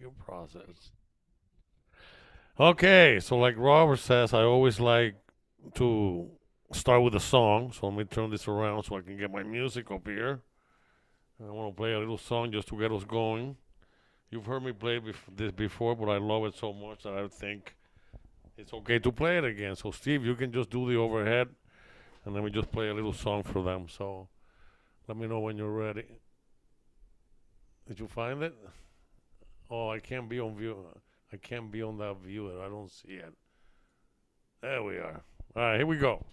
learning process. Okay, so like Robert says, I always like to start with a song. So let me turn this around so I can get my music up here. I want to play a little song just to get us going. You've heard me play this before, but I love it so much that I think it's okay to play it again. So Steve, you can just do the overhead, and let me just play a little song for them. So let me know when you're ready. Did you find it? Oh, I can't be on view. I can't be on that viewer. I don't see it. There we are. All right, here we go.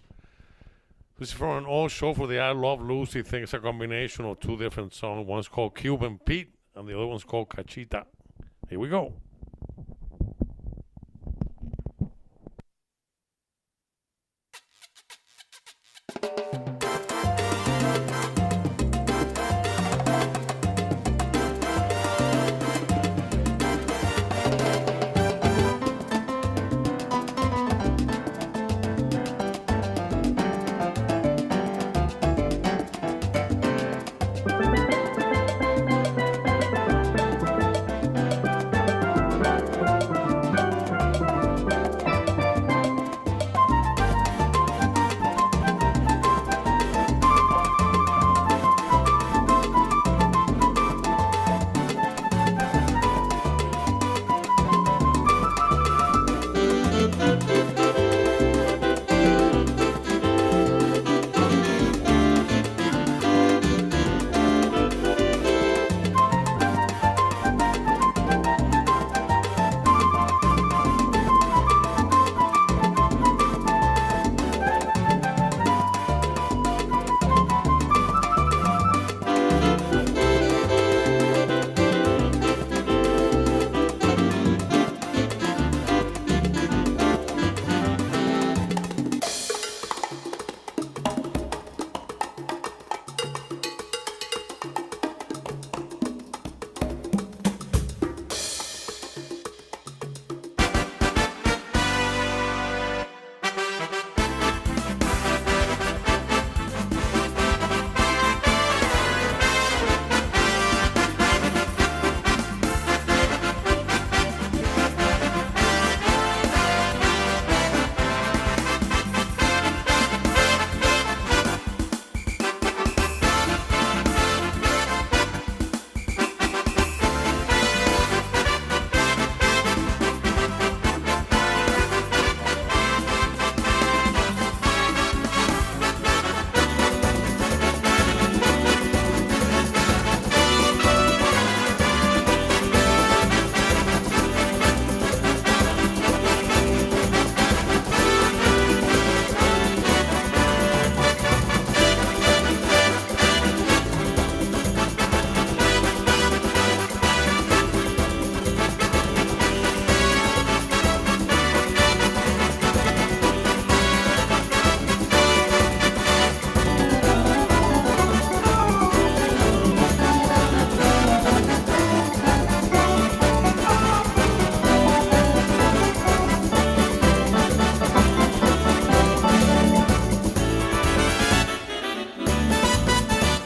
This is from an old show for the I Love Lucy thing. It's a combination of two different songs. One's called Cuban Pete, and the other one's called Cachita. Here we go.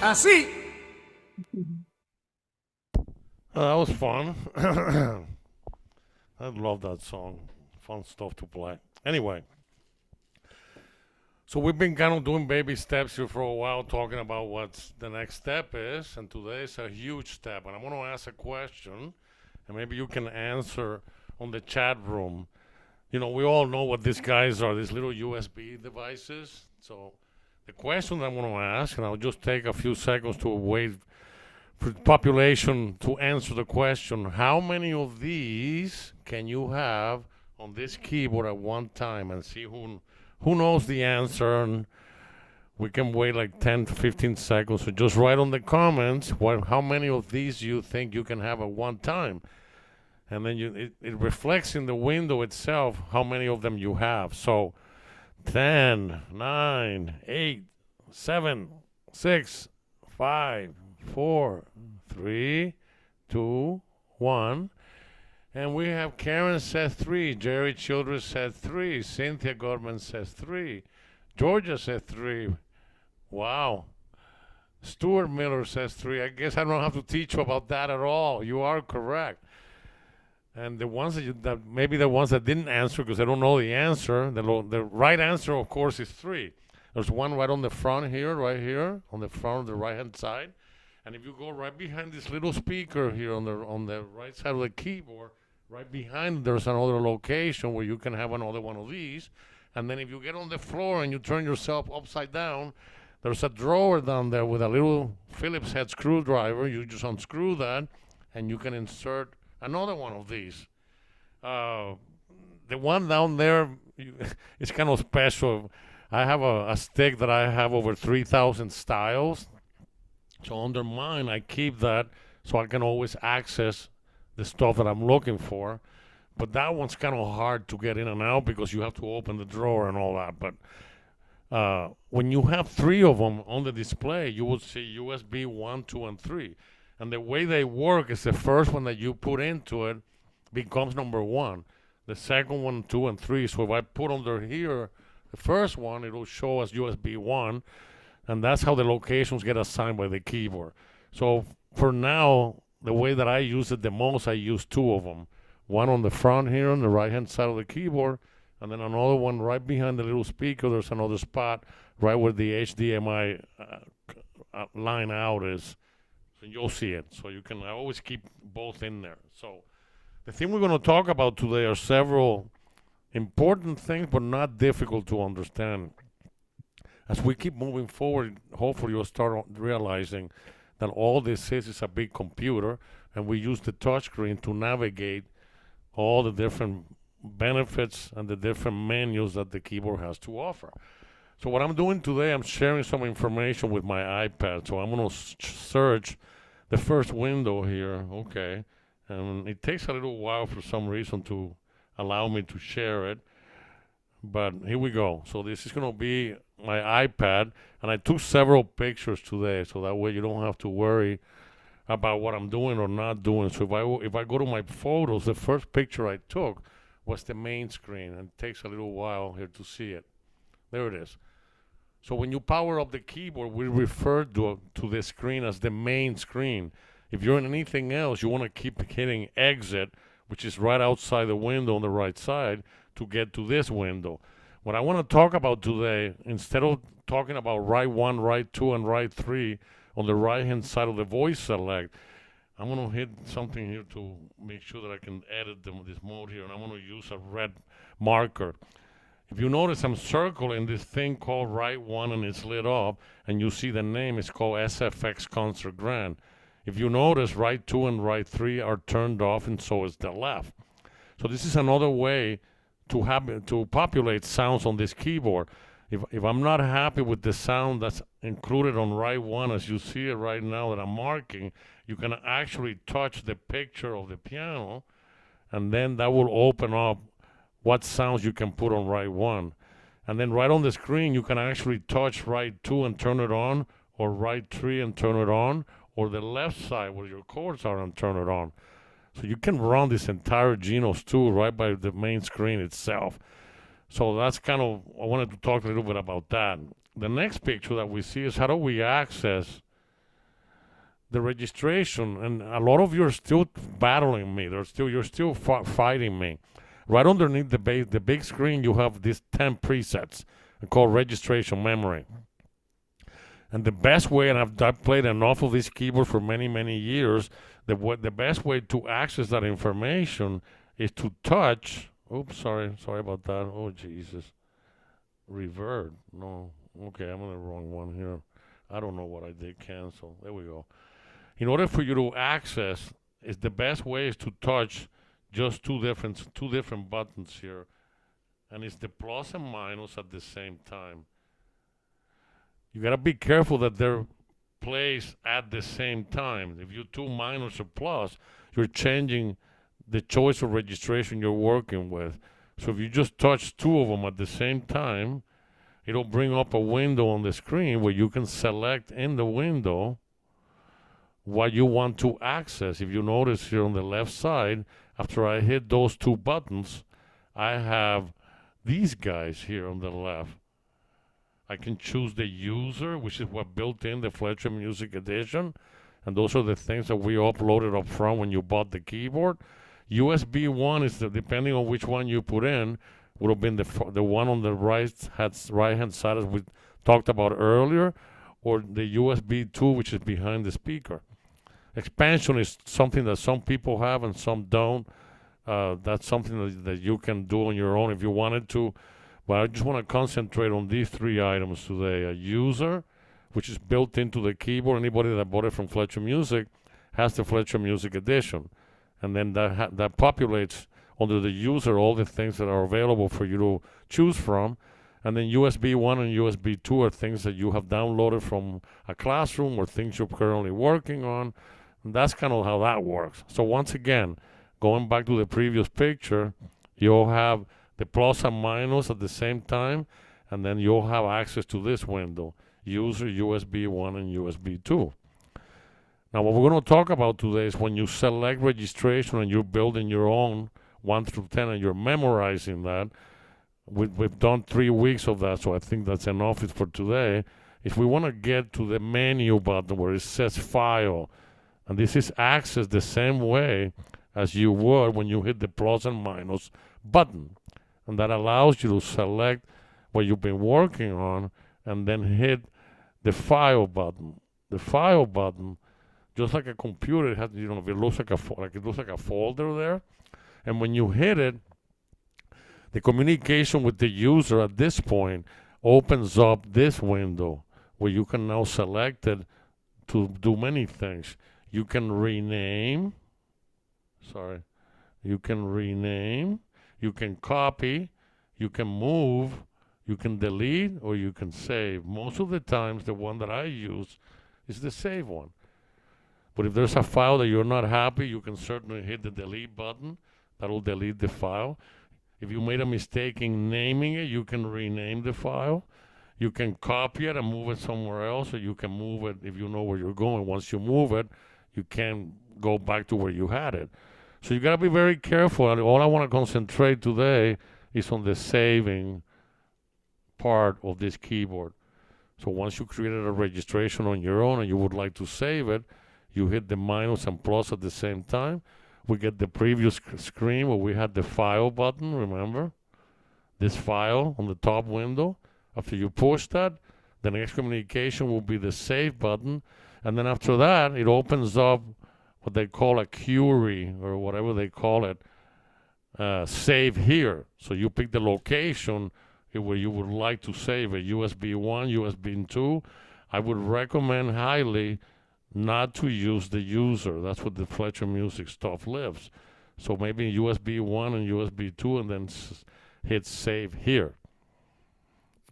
Así. That was fun. I love that song. Fun stuff to play. Anyway, so we've been kind of doing baby steps here for a while, talking about what the next step is, and today is a huge step. And I'm going to ask a question, and maybe you can answer on the chat room. You know, we all know what these guys are, these little USB devices. So the question I'm going to ask, and I'll just take a few seconds to wait for the population to answer the question, how many of these can you have on this keyboard at one time, and see who knows the answer, and we can wait like 10 to 15 seconds. So just write on the comments how many of these you think you can have at one time. And then it reflects in the window itself how many of them you have. So 10, 9, 8, 7, 6, 5, 4, 3, 2, 1. And we have Karen says 3, Jerry Childress said 3, Cynthia Gorman says 3, Georgia says 3. Wow. Stuart Miller says 3. I guess I don't have to teach you about that at all. You are correct. And the ones that maybe the ones that didn't answer because they don't know the answer, the right answer, of course, is 3. There's one right on the front here, right here, on the front of the right-hand side. And if you go right behind this little speaker here on the right side of the keyboard, right behind there's another location where you can have another one of these. And then if you get on the floor and you turn yourself upside down, there's a drawer down there with a little Phillips head screwdriver. You just unscrew that, and you can insert another one of these. Uh, the one down there is kind of special. I have a stick that I have over 3,000 styles. So under mine, I keep that so I can always access the stuff that I'm looking for. But that one's kind of hard to get in and out because you have to open the drawer and all that. But when you have 3 of them on the display, you will see USB 1, 2, and 3. And the way they work is the first one that you put into it becomes number 1. The second one, 2, and 3. So if I put under here the first one, it'll show as USB 1. And that's how the locations get assigned by the keyboard. So for now, the way that I use it the most, I use 2 of them. One on the front here on the right-hand side of the keyboard, and then another one right behind the little speaker. There's another spot right where the HDMI line out is. So you'll see it. So you can always keep both in there. So the thing we're going to talk about today are several important things, but not difficult to understand. As we keep moving forward, hopefully you'll start realizing that all this is a big computer, and we use the touchscreen to navigate all the different benefits and the different menus that the keyboard has to offer. So what I'm doing today, I'm sharing some information with my iPad. So I'm going to search the first window here. Okay. And it takes a little while for some reason to allow me to share it. But here we go. So this is going to be my iPad. And I took several pictures today, so that way you don't have to worry about what I'm doing or not doing. So if I go to my photos, the first picture I took was the main screen. And it takes a little while here to see it. There it is. So when you power up the keyboard, we refer to the screen as the main screen. If you're in anything else, you want to keep hitting exit, which is right outside the window on the right side, to get to this window. What I want to talk about today, instead of talking about right 1, right 2, and right 3 on the right-hand side of the voice select, I'm going to hit something here to make sure that I can edit this mode here, and I'm going to use a red marker. If you notice, I'm circling this thing called right 1, and it's lit up, and you see the name is called SFX Concert Grand. If you notice, right 2 and right 3 are turned off, and so is the left. So this is another way to populate sounds on this keyboard. If I'm not happy with the sound that's included on right 1, as you see it right now that I'm marking, you can actually touch the picture of the piano, and then that will open up what sounds you can put on right 1. And then right on the screen, you can actually touch right 2 and turn it on, or right 3 and turn it on, or the left side where your chords are and turn it on. So you can run this entire GENOS tool right by the main screen itself. So that's kind of, I wanted to talk a little bit about that. The next picture that we see is how do we access the registration. And a lot of you are still battling me. You're still fighting me. Right underneath the big screen, you have these 10 presets called registration memory. And the best way, and I've played enough of this keyboard for many, many years, the best way to access that information is to touch. Oops, sorry about that. Oh, Jesus. Revert. No. Okay, I'm on the wrong one here. I don't know what I did. Cancel. There we go. In order for you to access, the best way is to touch just two different buttons here. And it's the plus and minus at the same time. You got to be careful that they're placed at the same time. If you do minus or plus, you're changing the choice of registration you're working with. So if you just touch 2 of them at the same time, it'll bring up a window on the screen where you can select in the window what you want to access. If you notice here on the left side, after I hit those 2 buttons, I have these guys here on the left. I can choose the user, which is what built in the Fletcher Music Edition. And those are the things that we uploaded up front when you bought the keyboard. USB 1 is depending on which one you put in, would have been the one on the right hand side as we talked about earlier, or the USB 2 which is behind the speaker. Expansion is something that some people have and some don't. That's something that you can do on your own if you wanted to. But I just want to concentrate on these three items today. A user, which is built into the keyboard. Anybody that bought it from Fletcher Music has the Fletcher Music Edition. And then that populates under the user all the things that are available for you to choose from. And then USB 1 and USB 2 are things that you have downloaded from a classroom or things you're currently working on. And that's kind of how that works. So once again, going back to the previous picture, you'll have the plus and minus at the same time, and then you'll have access to this window, user USB 1 and USB 2. Now, what we're going to talk about today is when you select registration and you're building your own 1 through 10 and you're memorizing that. We've done 3 weeks of that, so I think that's enough for today. If we want to get to the menu button where it says File, and this is accessed the same way as you would when you hit the plus and minus button. And that allows you to select what you've been working on and then hit the File button. The File button, just like a computer, it has, it looks like a folder there. And when you hit it, the communication with the user at this point opens up this window where you can now select it to do many things. You can rename, you can copy, you can move, you can delete, or you can save. Most of the times, the one that I use is the save one. But if there's a file that you're not happy, you can certainly hit the delete button. That'll delete the file. If you made a mistake in naming it, you can rename the file. You can copy it and move it somewhere else, or you can move it if you know where you're going. Once you move it, you can't go back to where you had it. So you got to be very careful. And all I want to concentrate today is on the saving part of this keyboard. So once you created a registration on your own and you would like to save it, you hit the minus and plus at the same time. We get the previous screen where we had the File button, remember? This file on the top window. After you push that, the next communication will be the Save button. And then after that, it opens up what they call a query, or whatever they call it, Save Here. So you pick the location where you would like to save it, USB 1, USB 2. I would recommend highly not to use the user. That's what the Fletcher Music stuff lives. So maybe USB 1 and USB 2, and then hit Save Here.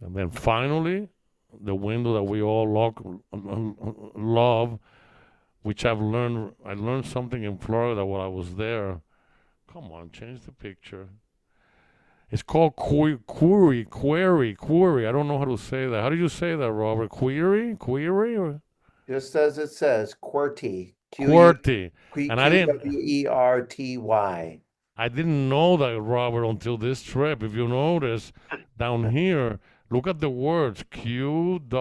And then finally, the window that we all love, which I learned something in Florida while I was there. Come on, change the picture. It's called query. I don't know how to say that. How do you say that, Robert? Query? Or? Just as it says, QWERTY. QWERTY. And I didn't QWERTY. I didn't know that, Robert, until this trip. If you notice down here, look at the words QWERTY.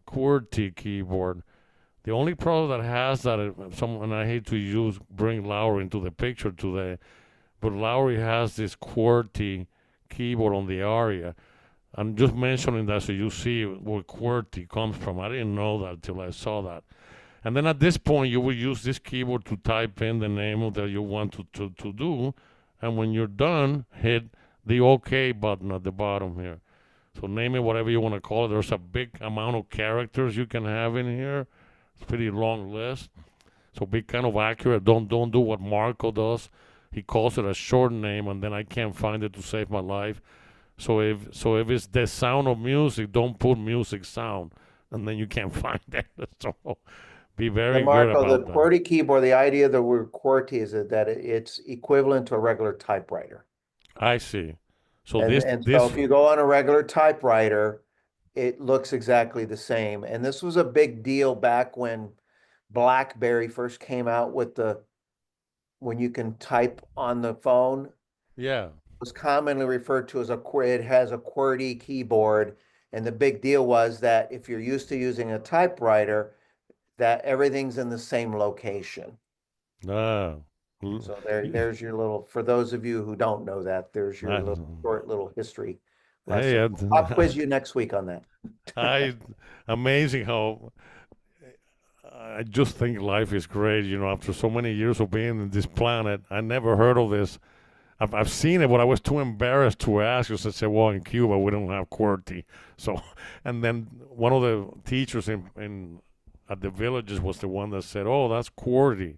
QWERTY keyboard. The only problem that has that, and I hate to bring Lowry into the picture today, but Lowry has this QWERTY keyboard on the Aria. I'm just mentioning that so you see where QWERTY comes from. I didn't know that until I saw that. And then at this point, you will use this keyboard to type in the name that you want to do. And when you're done, hit the OK button at the bottom here. So name it whatever you want to call it. There's a big amount of characters you can have in here. It's a pretty long list. So be kind of accurate. Don't do what Marco does. He calls it a short name, and then I can't find it to save my life. So if it's the sound of music, don't put music sound, and then you can't find it. So be very good about the that. QWERTY keyboard, the idea of the word QWERTY is that it's equivalent to a regular typewriter. I see. So so if you go on a regular typewriter, it looks exactly the same. And this was a big deal back when BlackBerry first came out with when you can type on the phone. Yeah. Was commonly referred to as it has a QWERTY keyboard. And the big deal was that if you're used to using a typewriter, that everything's in the same location. Ah, So there's your little, for those of you who don't know that, there's your I, little short little history hey, lesson. I'll quiz you next week on that. I amazing how I just think life is great. You know, after so many years of being in this planet, I never heard of this. I've seen it, but I was too embarrassed to ask. Because I said, "Well, in Cuba, we don't have QWERTY." So, and then one of the teachers in at the villages was the one that said, "Oh, that's QWERTY."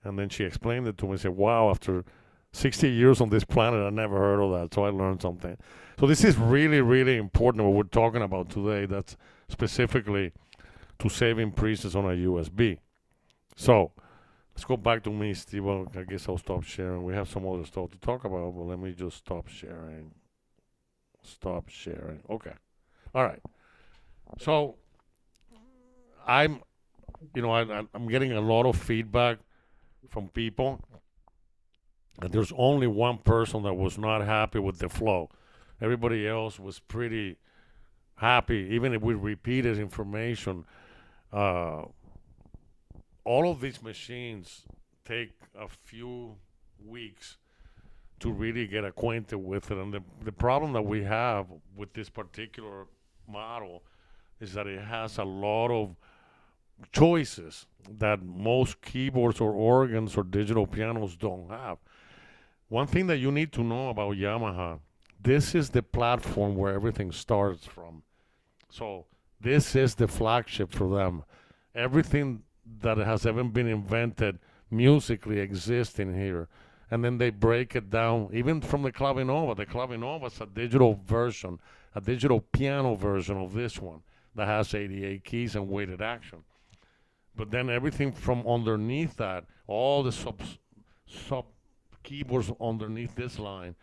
And then she explained it to me and said, "Wow, after 60 years on this planet, I never heard of that." So I learned something. So this is really, really important what we're talking about today. That's specifically to saving presets on a USB. So let's go back to me, Steve. Well, I guess I'll stop sharing. We have some other stuff to talk about, but let me just stop sharing. Stop sharing. Okay. All right. So I'm, I'm getting a lot of feedback from people, and there's only one person that was not happy with the flow. Everybody else was pretty happy, even if we repeated information. Uh, all of these machines take a few weeks to really get acquainted with it. And the problem that we have with this particular model is that it has a lot of choices that most keyboards or organs or digital pianos don't have. One thing that you need to know about Yamaha, this is the platform where everything starts from. So this is the flagship for them. Everything that has ever been invented musically exists in here. And then they break it down, even from the Clavinova. The Clavinova is a digital version, a digital piano version of this one that has 88 keys and weighted action. But then everything from underneath that, all the sub keyboards underneath this line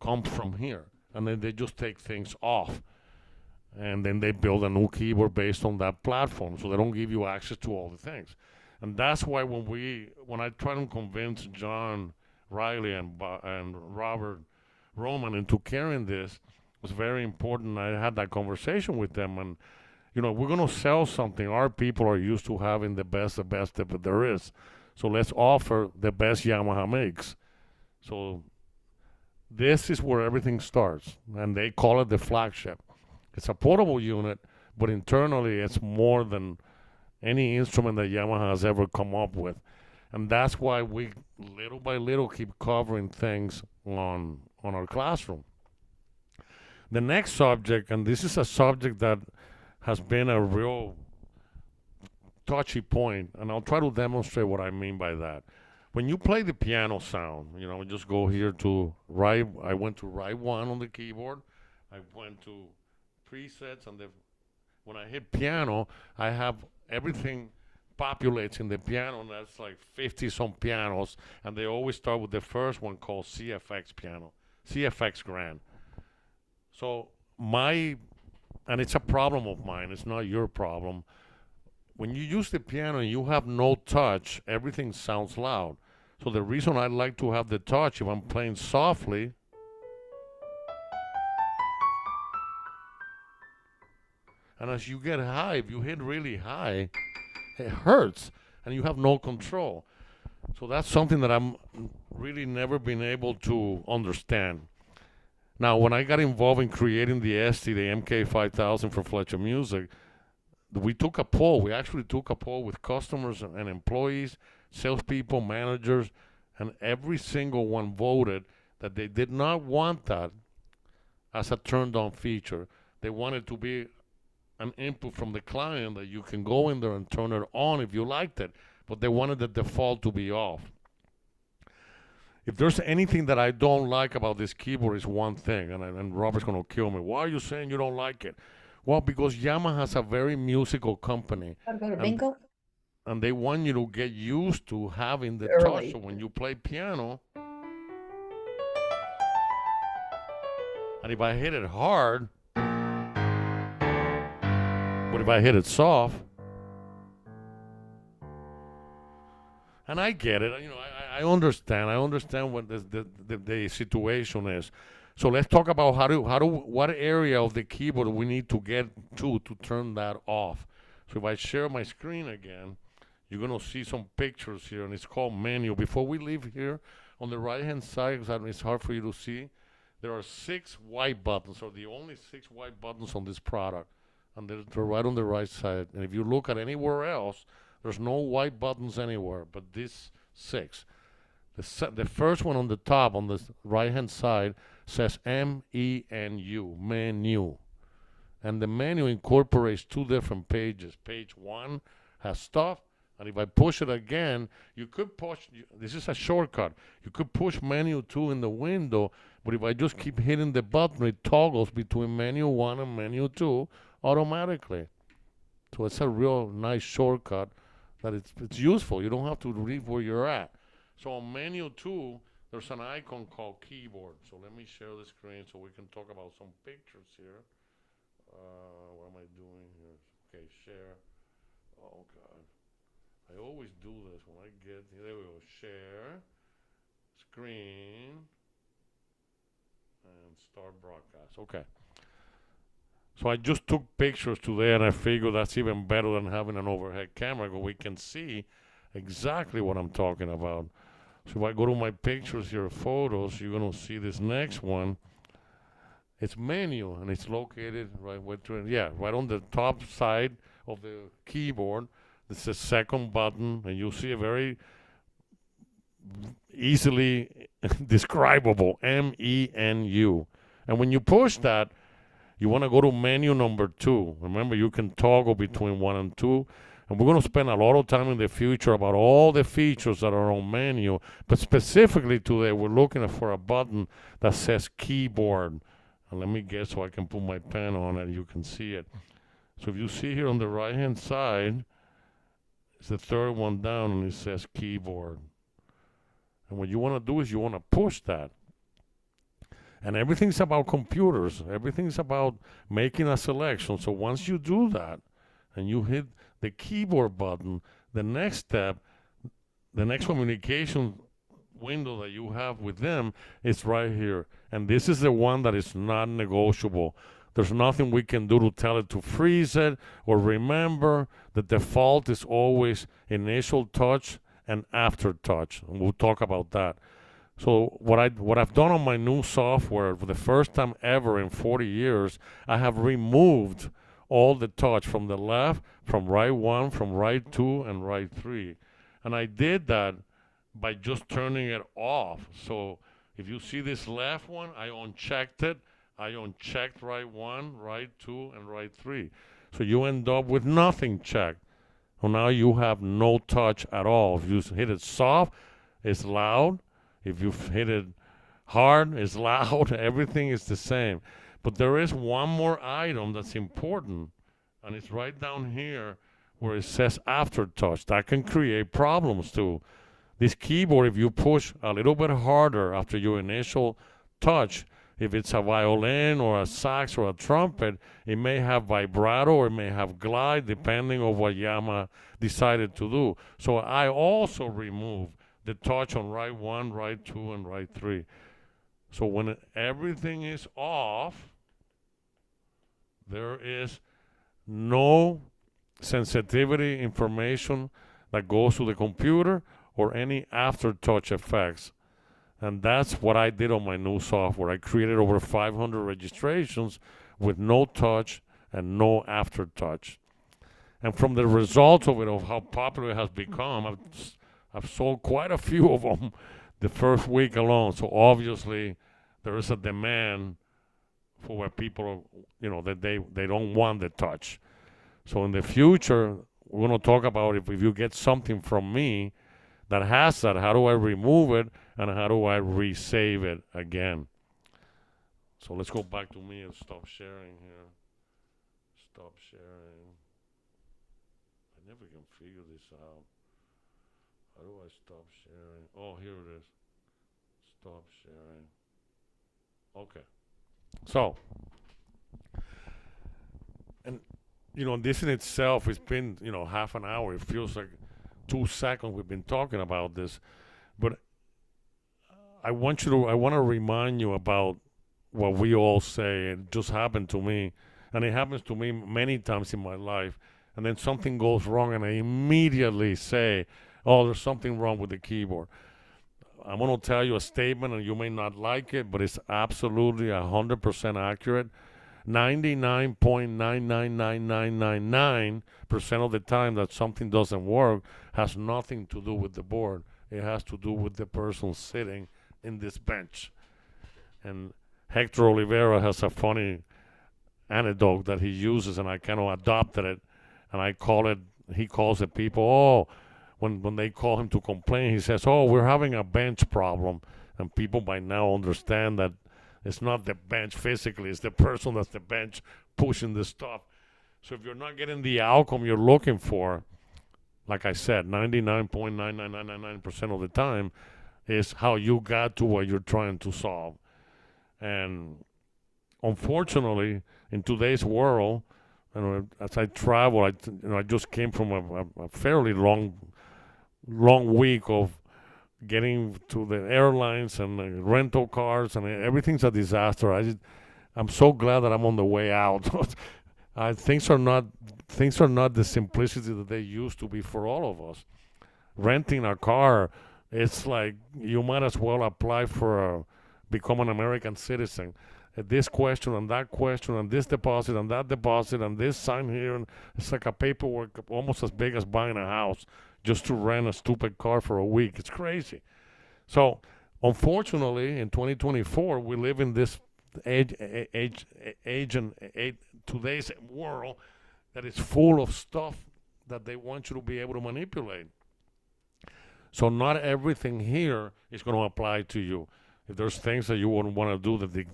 come from here. And then they just take things off. And then they build a new keyboard based on that platform. So they don't give you access to all the things. And that's why when I try to convince John Riley and Robert Roman into carrying this, it was very important. I had that conversation with them, and we're gonna sell something. Our people are used to having the best that there is. So let's offer the best Yamaha makes. So this is where everything starts, and they call it the flagship. It's a portable unit, but internally it's more than any instrument that Yamaha has ever come up with. And that's why we little by little keep covering things on our classroom. The next subject, and this is a subject that has been a real touchy point, and I'll try to demonstrate what I mean by that. When you play the piano sound, just go here to right. I went to right one on the keyboard. I went to presets, and when I hit piano, I have everything populates in the piano, and that's like 50 some pianos, and they always start with the first one called CFX piano, CFX Grand. So and it's a problem of mine, it's not your problem. When you use the piano and you have no touch, everything sounds loud. So the reason I like to have the touch, if I'm playing softly, and as you get high, if you hit really high, it hurts and you have no control. So that's something that I'm really never been able to understand. Now, when I got involved in creating the ST, the MK5000 for Fletcher Music, we took a poll. We actually took a poll with customers and employees, salespeople, managers, and every single one voted that they did not want that as a turned-on feature. They wanted to be an input from the client that you can go in there and turn it on if you liked it, but they wanted the default to be off. If there's anything that I don't like about this keyboard, is one thing, and Robert's going to kill me. Why are you saying you don't like it? Well, because Yamaha is a very musical company, Gotta go to and bingo and they want you to get used to having the touch. early. So when you play piano, and if I hit it hard, but if I hit it soft, and I get it, I understand. I understand what the situation is. So let's talk about what area of the keyboard we need to get to turn that off. So if I share my screen again, you're gonna see some pictures here, and it's called menu. Before we leave here, on the right-hand side, because it's hard for you to see, there are 6 white buttons, or the only 6 white buttons on this product, and they're right on the right side. And if you look at anywhere else, there's no white buttons anywhere, but these 6. The first one on the top, on the right-hand side, says MENU, menu. And the menu incorporates 2 different pages. Page 1 has stuff, and if I push it again, you could push, this is a shortcut. You could push menu 2 in the window, but if I just keep hitting the button, it toggles between menu 1 and menu 2 automatically. So it's a real nice shortcut that it's useful. You don't have to leave where you're at. So on menu 2, there's an icon called keyboard. So let me share the screen so we can talk about some pictures here. What am I doing here? Okay, share. Oh, God. I always do this when I get here. There we go. Share. Screen. And start broadcast. Okay. So I just took pictures today, and I figured that's even better than having an overhead camera, because we can see exactly what I'm talking about. So if I go to my pictures here, photos, you're going to see this next one. It's menu, and it's located right on the top side of the keyboard. It's the second button, and you'll see a very easily describable MENU. And when you push that, you want to go to menu number 2. Remember, you can toggle between 1 and 2. And we're going to spend a lot of time in the future about all the features that are on menu. But specifically today, we're looking for a button that says keyboard. And let me guess so I can put my pen on it. You can see it. So if you see here on the right-hand side, it's the third one down, and it says keyboard. And what you want to do is you want to push that. And everything's about computers. Everything's about making a selection. So once you do that, and you hit the keyboard button, the next step, the next communication window that you have with them is right here. And this is the one that is not negotiable. There's nothing we can do to tell it to freeze it or remember. The default is always initial touch and after touch. And we'll talk about that. So what I've done on my new software for the first time ever in 40 years, I have removed all the touch from the left, from right 1, from right 2, and right 3. And I did that by just turning it off. So if you see this left one, I unchecked it. I unchecked right 1, right 2, and right 3. So you end up with nothing checked. So now you have no touch at all. If you hit it soft, it's loud. If you hit it hard, it's loud. Everything is the same. But there is one more item that's important, and it's right down here where it says aftertouch. That can create problems too. This keyboard, if you push a little bit harder after your initial touch, if it's a violin or a sax or a trumpet, it may have vibrato or it may have glide, depending on what Yamaha decided to do. So I also removed the touch on right 1, right 2, and right 3. So when everything is off, there is no sensitivity information that goes to the computer or any after-touch effects. And that's what I did on my new software. I created over 500 registrations with no touch and no after-touch. And from the results of it, of how popular it has become, I've sold quite a few of them the first week alone. So obviously there is a demand for where people, that they don't want the touch. So in the future, we're going to talk about if you get something from me that has that, how do I remove it and how do I resave it again? So let's go back to me and stop sharing here. Stop sharing. I never can figure this out. How do I stop sharing? Oh, here it is. Stop sharing. Okay. So, and this in itself has been, half an hour. It feels like 2 seconds we've been talking about this. But I want to remind you about what we all say. It just happened to me, and it happens to me many times in my life. and then something goes wrong, and I immediately say, "Oh, there's something wrong with the keyboard." I'm going to tell you a statement, and you may not like it, but it's absolutely 100% accurate. 99.999999% of the time that something doesn't work has nothing to do with the board. It has to do with the person sitting in this bench. And Hector Oliveira has a funny anecdote that he uses, and I kind of adopted it, and I call it. He calls it people. Oh, when they call him to complain, he says, "Oh, we're having a bench problem," and people by now understand that it's not the bench physically; it's the person that's the bench pushing the stuff. So if you're not getting the outcome you're looking for, like I said, 99.99999% of the time is how you got to what you're trying to solve. And unfortunately, in today's world, as I travel, I just came from a fairly long week of getting to the airlines and rental cars, and everything's a disaster. I'm so glad that I'm on the way out. Things are not the simplicity that they used to be for all of us. Renting a car, it's like you might as well apply for become an American citizen. This question and that question and this deposit and that deposit and this sign here, and it's like a paperwork almost as big as buying a house just to rent a stupid car for a week. It's crazy. So, unfortunately, in 2024, we live in this age and today's world that is full of stuff that they want you to be able to manipulate. So not everything here is going to apply to you. If there's things that you wouldn't want to do, the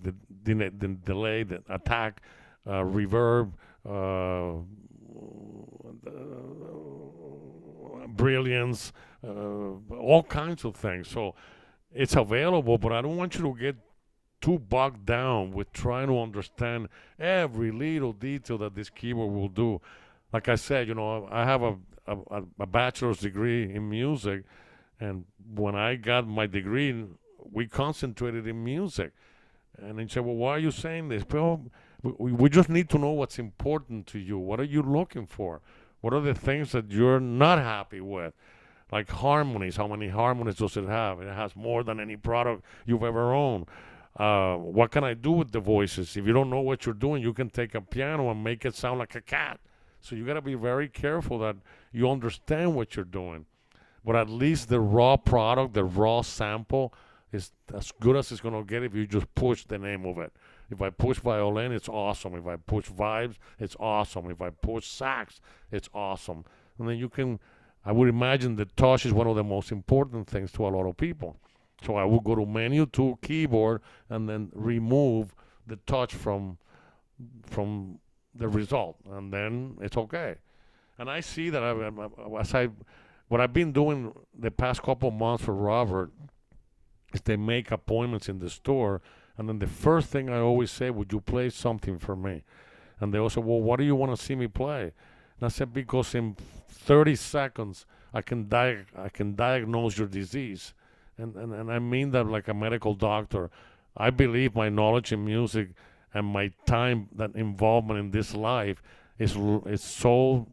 delay, the attack, reverb, brilliance, all kinds of things. So it's available, but I don't want you to get too bogged down with trying to understand every little detail that this keyboard will do. Like I said, I have a bachelor's degree in music, and when I got my degree, we concentrated in music. And they said, "Well, why are you saying this?" Well, we just need to know what's important to you. What are you looking for? What are the things that you're not happy with? Like harmonies. How many harmonies does it have? It has more than any product you've ever owned. What can I do with the voices? If you don't know what you're doing, you can take a piano and make it sound like a cat. So you got to be very careful that you understand what you're doing. But at least the raw product, the raw sample, is as good as it's going to get if you just push the name of it. If I push violin, it's awesome. If I push vibes, it's awesome. If I push sax, it's awesome. And then you can, I would imagine the touch is one of the most important things to a lot of people. So I would go to menu to keyboard and then remove the touch from the result, and then it's okay. And I see that what I've been doing the past couple of months for Robert is they make appointments in the store, and then the first thing I always say, "Would you play something for me?" And they also, "Well, what do you want to see me play?" And I said, "Because in 30 seconds I can diagnose your disease." And I mean that like a medical doctor. I believe my knowledge in music and my time, that involvement in this life is so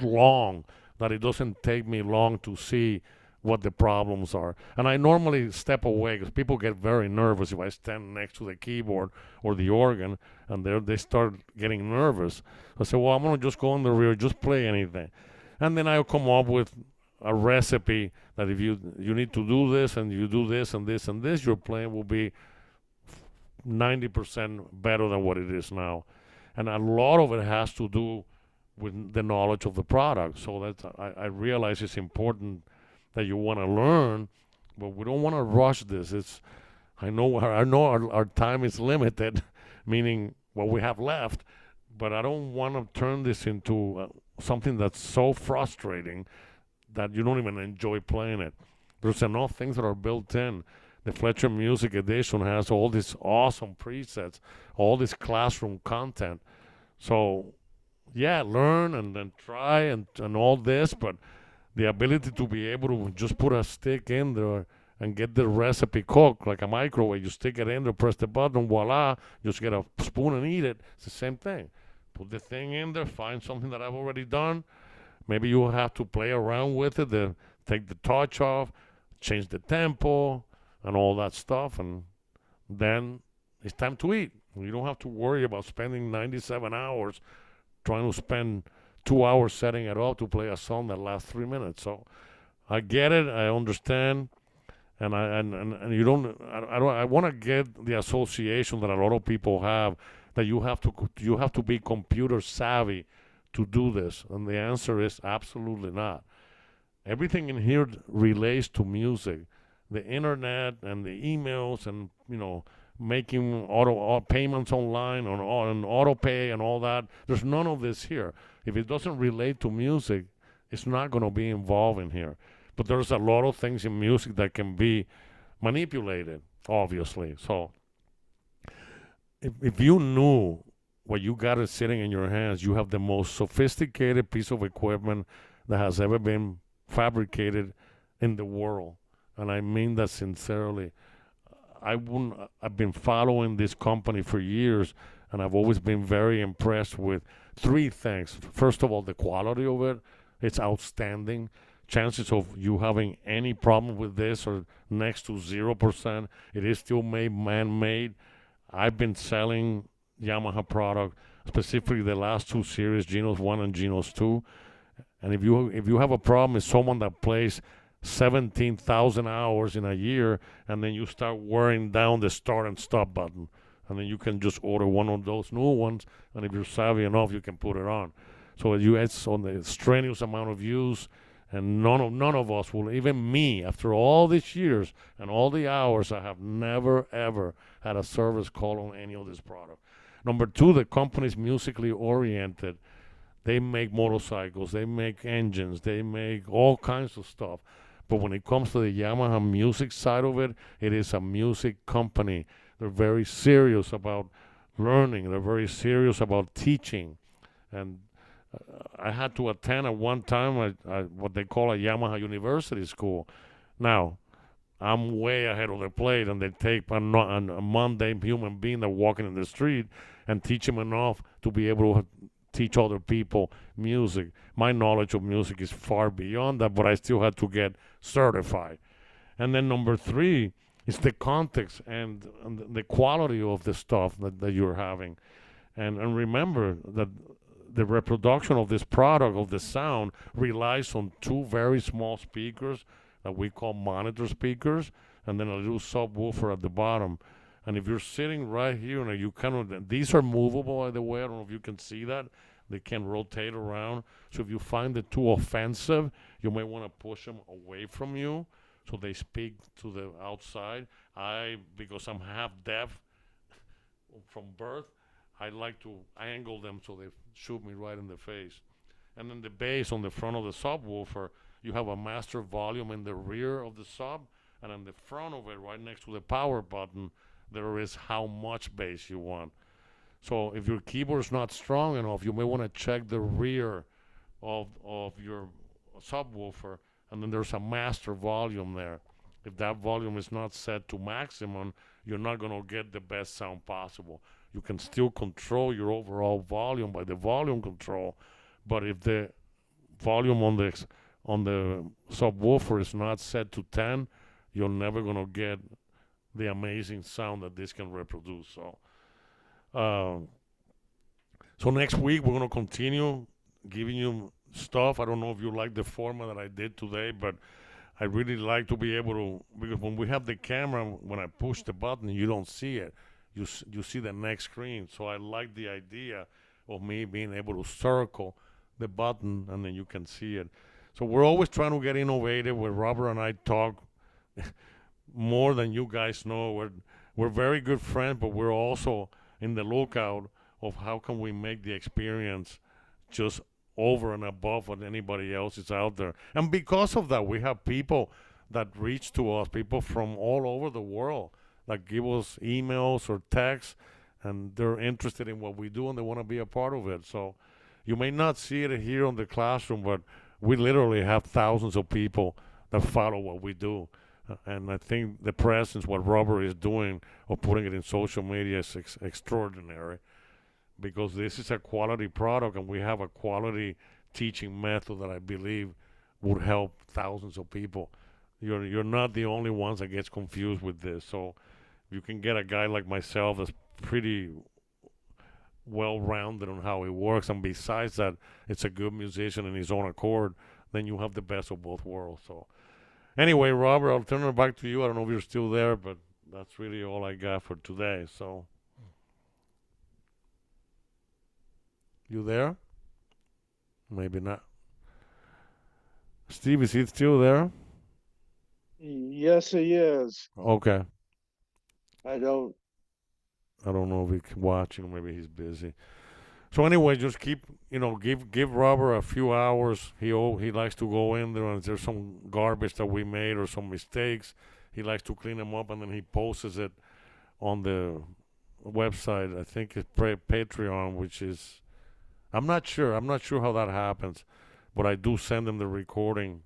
long that it doesn't take me long to see what the problems are. And I normally step away because people get very nervous if I stand next to the keyboard or the organ, and they start getting nervous. I say, "Well, I'm going to just go in the rear, just play anything." And then I'll come up with a recipe that if you need to do this and you do this and this and this, your playing will be 90% better than what it is now. And a lot of it has to do with the knowledge of the product. So that's I realize it's important that you want to learn, but we don't want to rush this. I know our time is limited, meaning what we have left, but I don't want to turn this into something that's so frustrating that you don't even enjoy playing it. There's enough things that are built in. The Fletcher Music Edition has all these awesome presets, all this classroom content. So, yeah, learn and then try and all this, but the ability to be able to just put a stick in there and get the recipe cooked like a microwave. You stick it in there, press the button, voila, just get a spoon and eat it. It's the same thing. Put the thing in there, find something that I've already done. Maybe you have to play around with it, take the touch off, change the tempo, and all that stuff, and then it's time to eat. You don't have to worry about spending 97 hours trying to spend 2 hours setting it up to play a song that lasts 3 minutes. So I get it, I understand, and you don't. I want to get the association that a lot of people have that you have to be computer savvy to do this, and the answer is absolutely not. Everything in here relates to music, the internet and the emails, and making payments online on auto pay and all that. There's none of this here. If it doesn't relate to music, it's not going to be involved in here. But there's a lot of things in music that can be manipulated, obviously. So if you knew what you got is sitting in your hands, you have the most sophisticated piece of equipment that has ever been fabricated in the world. And I mean that sincerely. I've been following this company for years, and I've always been very impressed with three things. First of all, the quality of it. It's outstanding. Chances of you having any problem with this are next to 0%. It is still made man-made. I've been selling Yamaha product, specifically the last two series, GENOS 1 and GENOS 2. And if you have a problem with someone that plays 17,000 hours in a year, and then you start wearing down the start and stop button, and then you can just order one of those new ones, and if you're savvy enough, you can put it on. So it's on the strenuous amount of use, and none of us will, even me, after all these years and all the hours, I have never ever had a service call on any of this product. Number two, the company's musically oriented. They make motorcycles, they make engines, they make all kinds of stuff. But when it comes to the Yamaha music side of it, it is a music company. They're very serious about learning. They're very serious about teaching. And I had to attend at one time what they call a Yamaha University school. Now, I'm way ahead of the plate, and they take a mundane human being that's walking in the street and teach him enough to be able to teach other people music. My knowledge of music is far beyond that, but I still had to get certified. And then number three is the context and the quality of the stuff that you're having. And remember that the reproduction of this product, of the sound, relies on two very small speakers that we call monitor speakers, and then a little subwoofer at the bottom. And if you're sitting right here, and you these are movable, by the way. I don't know if you can see that. They can rotate around. So if you find it too offensive, you may want to push them away from you so they speak to the outside. Because I'm half deaf from birth, I like to angle them so they shoot me right in the face. And then the bass on the front of the subwoofer, you have a master volume in the rear of the sub, and on the front of it, right next to the power button, there is how much bass you want. So if your keyboard is not strong enough, you may want to check the rear of your subwoofer, and then there's a master volume there. If that volume is not set to maximum, you're not going to get the best sound possible. You can still control your overall volume by the volume control, but if the volume on the subwoofer is not set to 10, you're never going to get the amazing sound that this can reproduce. So next week we're going to continue giving you stuff. I don't know if you like the format that I did today, but I really like to be able to, because when we have the camera, when I push the button, you don't see it. You see the next screen. So I like the idea of me being able to circle the button, and then you can see it. So we're always trying to get innovative. Where Robert and I talk more than you guys know. We're very good friends, but we're also in the lookout of how can we make the experience just over and above what anybody else is out there. And because of that, we have people that reach to us, people from all over the world that give us emails or texts, and they're interested in what we do and they want to be a part of it. So you may not see it here on the classroom, but we literally have thousands of people that follow what we do. And I think the presence, what Robert is doing, or putting it in social media, is extraordinary. because this is a quality product and we have a quality teaching method that I believe would help thousands of people. You're not the only ones that gets confused with this. So you can get a guy like myself that's pretty well rounded on how it works, and besides that, it's a good musician in his own accord. Then you have the best of both worlds. So anyway, Robert, I'll turn it back to you. I don't know if you're still there, but that's really all I got for today. So you there? Maybe not. Steve, is he still there? Yes, he is. Okay. I don't. I don't know if he's watching. Maybe he's busy. So anyway, just keep, give Robert a few hours. He likes to go in there, and if there's some garbage that we made or some mistakes, he likes to clean them up, and then he posts it on the website. I think it's Patreon, which is, I'm not sure. I'm not sure how that happens, but I do send him the recording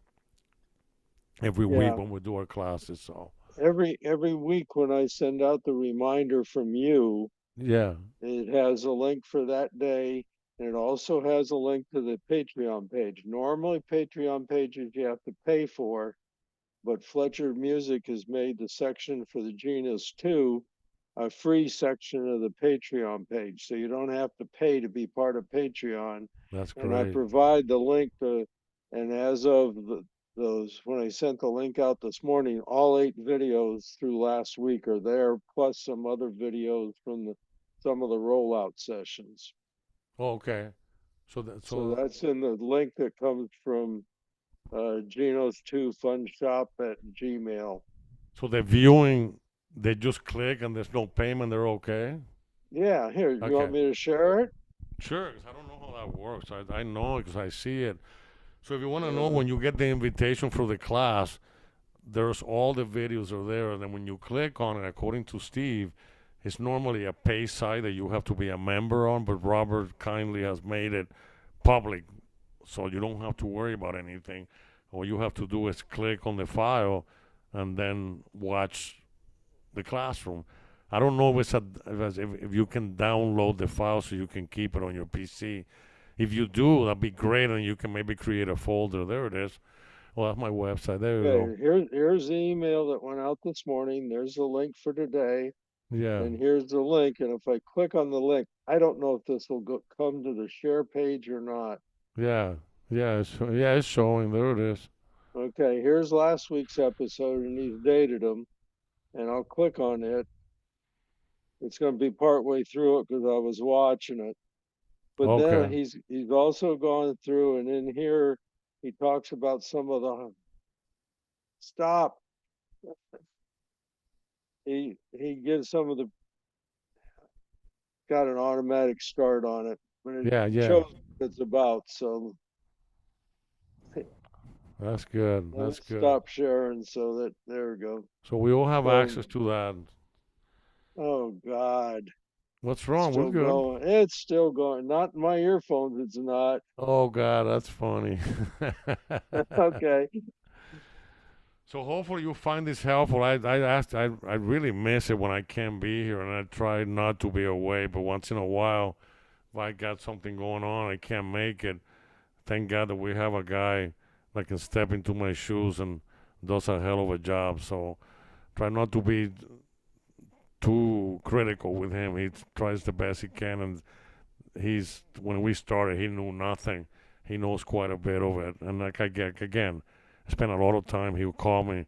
every week Yeah. when we do our classes. So Every week when I send out the reminder from you, yeah, it has a link for that day, and it also has a link to the Patreon page. Normally, Patreon pages you have to pay for, but Fletcher Music has made the section for the Genus 2 a free section of the Patreon page. So you don't have to pay to be part of Patreon. that's And I great. provide the link to, and as of those, when I sent the link out this morning, all 8 videos through last week are there, plus some other videos from some of the rollout sessions. Okay. So that So so that's in the link that comes from Genos 2 Funshop at Gmail. so the viewing, they just click and there's no payment. They're okay. Yeah, here, you Okay. want me to share it? Sure, 'cause I don't know how that works. I know because I see it. So if you want to know, Yeah. when you get the invitation for the class, there's all the videos are there, and then when you click on it, according to Steve, it's normally a pay site that you have to be a member on, but Robert kindly has made it public, so you don't have to worry about anything. All you have to do is click on the file and then watch the classroom. I don't know if you can download the file so you can keep it on your PC. If you do, that'd be great, and you can maybe create a folder. There it is. Well, that's my website. There you go. Okay, here's the email that went out this morning. There's the link for today, Yeah, and here's the link. And if I click on the link, I don't know if this will come to the share page or not. yeah, yeah. It's showing. There it is. Okay, here's last week's episode, and he's dated them. And I'll click on it. It's going to be partway through it because I was watching it. But then Okay. he's also gone through, and in here he talks about some of the stop. He gives some of the got an automatic start on it, but it Yeah, yeah. shows what it's about. So That's good. That's let's good. stop sharing. So that there we go. So we all have So access to that. oh God, What's it's wrong? We're still good. going. It's still going. Not in my earphones. It's not. Oh God, that's funny. Okay. So hopefully you find this helpful. I really miss it when I can't be here, and I try not to be away. But once in a while, if I got something going on, I can't make it. Thank God that we have a guy that can step into my shoes and does a hell of a job. So try not to be too critical with him. He tries the best he can, and he's when we started, he knew nothing. He knows quite a bit of it, and like I get again, I spend a lot of time. He would call me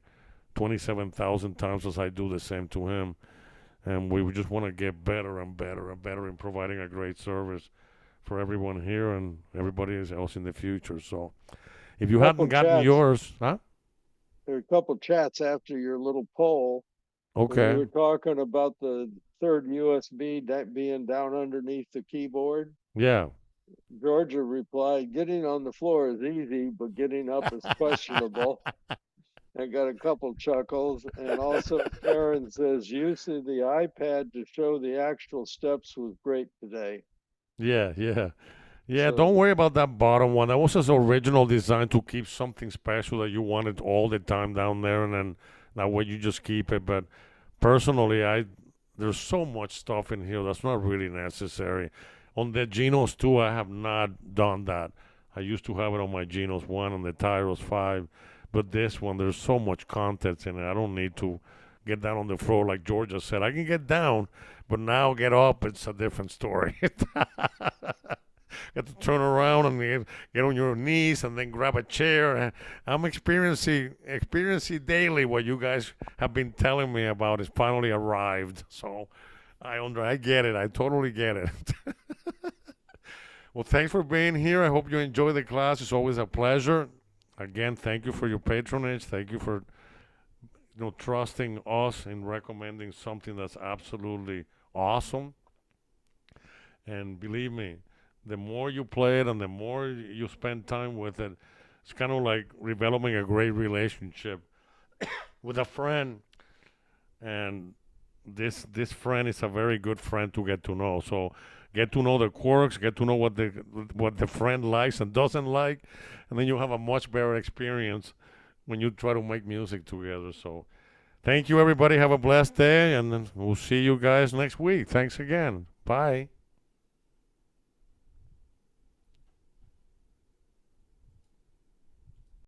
27,000 times as I do the same to him, and we just want to get better and better and better in providing a great service for everyone here and everybody else in the future. So if you hadn't Couple gotten chats. yours, huh? There were a couple chats after your little poll when you Okay. were talking about the third USB being down underneath the keyboard. Yeah. Georgia replied, "Getting on the floor is easy, but getting up is questionable." I got a couple chuckles. And also Karen says, using the iPad to show the actual steps was great today. Yeah, yeah. Yeah, So don't worry about that bottom one. That was his original design to keep something special that you wanted all the time down there, and then that way you just keep it. But personally, I there's so much stuff in here that's not really necessary. On the Genos 2, I have not done that. I used to have it on my Genos 1 and the Tyros 5, but this one, there's so much content in it. I don't need to get down on the floor like Georgia said. I can get down, but now get up, it's a different story. Got to turn around and get on your knees and then grab a chair. I'm experiencing daily what you guys have been telling me about is finally arrived. So I get it. I totally get it. Well, thanks for being here. I hope you enjoy the class. It's always a pleasure. Again, thank you for your patronage. Thank you for trusting us in recommending something that's absolutely awesome. And believe me, the more you play it and the more you spend time with it, it's kind of like developing a great relationship with a friend. And this friend is a very good friend to get to know. So get to know the quirks, get to know what the friend likes and doesn't like, and then you have a much better experience when you try to make music together. So thank you, everybody. Have a blessed day, and then we'll see you guys next week. Thanks again. Bye.